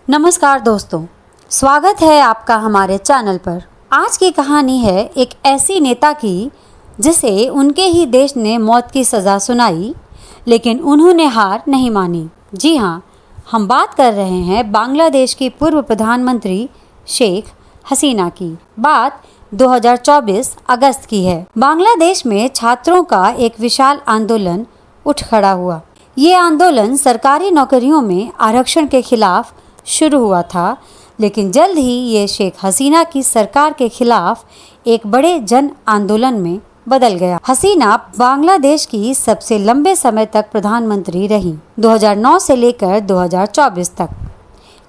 नमस्कार दोस्तों, स्वागत है आपका हमारे चैनल पर। आज की कहानी है एक ऐसी नेता की जिसे उनके ही देश ने मौत की सज़ा सुनाई, लेकिन उन्होंने हार नहीं मानी। जी हाँ, हम बात कर रहे हैं बांग्लादेश की पूर्व प्रधानमंत्री शेख हसीना की। बात 2024 अगस्त की है। बांग्लादेश में छात्रों का एक विशाल आंदोलन उठ खड़ा हुआ। ये आंदोलन सरकारी नौकरियों में आरक्षण के खिलाफ शुरू हुआ था, लेकिन जल्द ही ये शेख हसीना की सरकार के खिलाफ एक बड़े जन आंदोलन में बदल गया। हसीना बांग्लादेश की सबसे लंबे समय तक प्रधानमंत्री रही, 2009 से लेकर 2024 तक,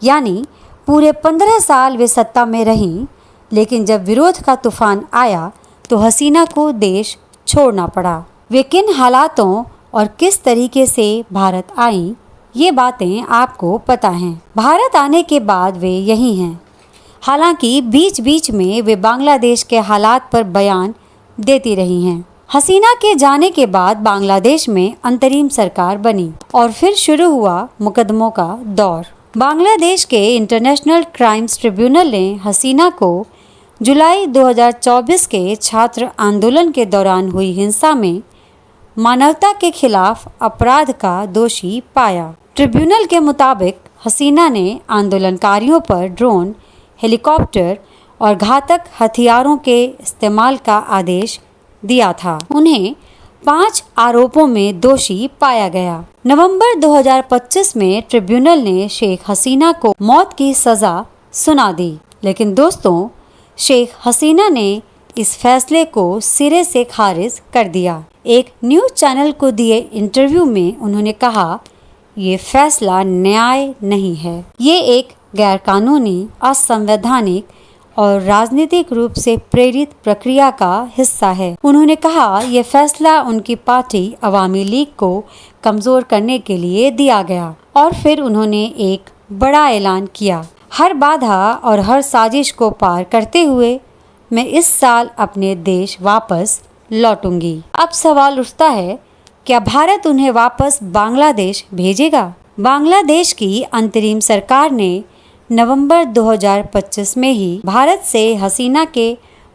यानी पूरे 15 साल वे सत्ता में रहीं। लेकिन जब विरोध का तूफान आया तो हसीना को देश छोड़ना पड़ा। वे किन हालातों और किस तरीके से भारत आईं, ये बातें आपको पता हैं। भारत आने के बाद वे यहीं हैं। हालांकि बीच बीच में वे बांग्लादेश के हालात पर बयान देती रही हैं। हसीना के जाने के बाद बांग्लादेश में अंतरिम सरकार बनी और फिर शुरू हुआ मुकदमों का दौर। बांग्लादेश के इंटरनेशनल क्राइम्स ट्रिब्यूनल ने हसीना को जुलाई 2024 के छात्र आंदोलन के दौरान हुई हिंसा में मानवता के खिलाफ अपराध का दोषी पाया। ट्रिब्यूनल के मुताबिक हसीना ने आंदोलनकारियों पर ड्रोन, हेलीकॉप्टर और घातक हथियारों के इस्तेमाल का आदेश दिया था। उन्हें 5 आरोपों में दोषी पाया गया। नवंबर 2025 में ट्रिब्यूनल ने शेख हसीना को मौत की सज़ा सुना दी। लेकिन दोस्तों, शेख हसीना ने इस फैसले को सिरे से खारिज कर दिया। एक न्यूज़ चैनल को दिए इंटरव्यू में उन्होंने कहा, ये फैसला न्याय नहीं है। ये एक गैरकानूनी, असंवैधानिक और राजनीतिक रूप से प्रेरित प्रक्रिया का हिस्सा है। उन्होंने कहा, यह फैसला उनकी पार्टी अवामी लीग को कमजोर करने के लिए दिया गया। और फिर उन्होंने एक बड़ा ऐलान किया, हर बाधा और हर साजिश को पार करते हुए मैं इस साल अपने देश वापस लौटूंगी। अब सवाल उठता है, क्या भारत उन्हें वापस बांग्लादेश भेजेगा? बांग्लादेश की अंतरिम सरकार ने नवंबर 2025 में ही भारत से हसीना के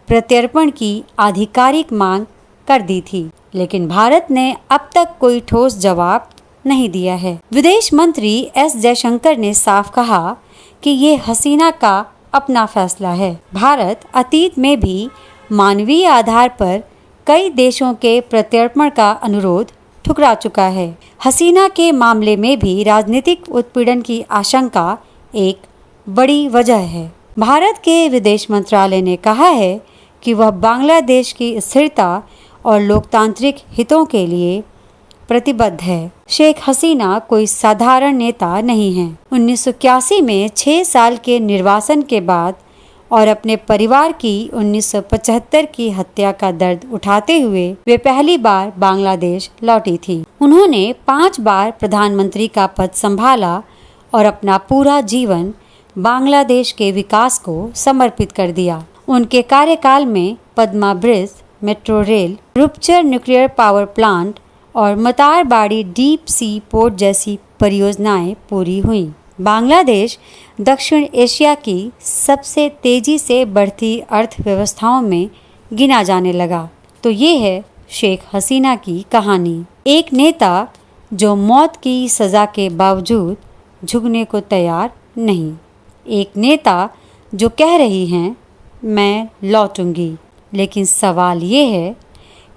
प्रत्यर्पण की आधिकारिक मांग कर दी थी, लेकिन भारत ने अब तक कोई ठोस जवाब नहीं दिया है। विदेश मंत्री एस जयशंकर ने साफ कहा कि ये हसीना का अपना फैसला है। भारत अतीत में भी मानवीय आधार पर कई देशों के प्रत्यर्पण का अनुरोध ठुकरा चुका है। हसीना के मामले में भी राजनीतिक उत्पीड़न की आशंका एक बड़ी वजह है। भारत के विदेश मंत्रालय ने कहा है कि वह बांग्लादेश की स्थिरता और लोकतांत्रिक हितों के लिए प्रतिबद्ध है। शेख हसीना कोई साधारण नेता नहीं है। 1981 में 6 साल के निर्वासन के बाद और अपने परिवार की 1975 की हत्या का दर्द उठाते हुए वे पहली बार बांग्लादेश लौटी थी। उन्होंने 5 बार प्रधानमंत्री का पद संभाला और अपना पूरा जीवन बांग्लादेश के विकास को समर्पित कर दिया। उनके कार्यकाल में Padma bridge, metro rail, Rooppur nuclear power plant और मतारबाड़ी डीप सी पोर्ट जैसी परियोजनाएं पूरी हुईं। बांग्लादेश दक्षिण एशिया की सबसे तेजी से बढ़ती अर्थव्यवस्थाओं में गिना जाने लगा। तो ये है शेख हसीना की कहानी। एक नेता जो मौत की सज़ा के बावजूद झुकने को तैयार नहीं। एक नेता जो कह रही हैं, मैं लौटूंगी। लेकिन सवाल ये है,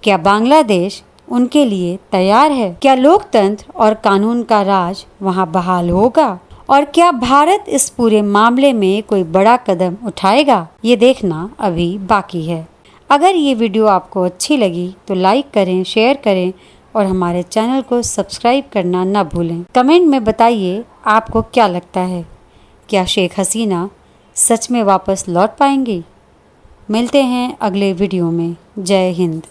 क्या बांग्लादेश उनके लिए तैयार है? क्या लोकतंत्र और कानून का राज वहां बहाल होगा? और क्या भारत इस पूरे मामले में कोई बड़ा कदम उठाएगा? ये देखना अभी बाकी है। अगर ये वीडियो आपको अच्छी लगी तो लाइक करें, शेयर करें और हमारे चैनल को सब्सक्राइब करना न भूलें। कमेंट में बताइए आपको क्या लगता है, क्या शेख हसीना सच में वापस लौट पाएंगी? मिलते हैं अगले वीडियो में। जय हिंद।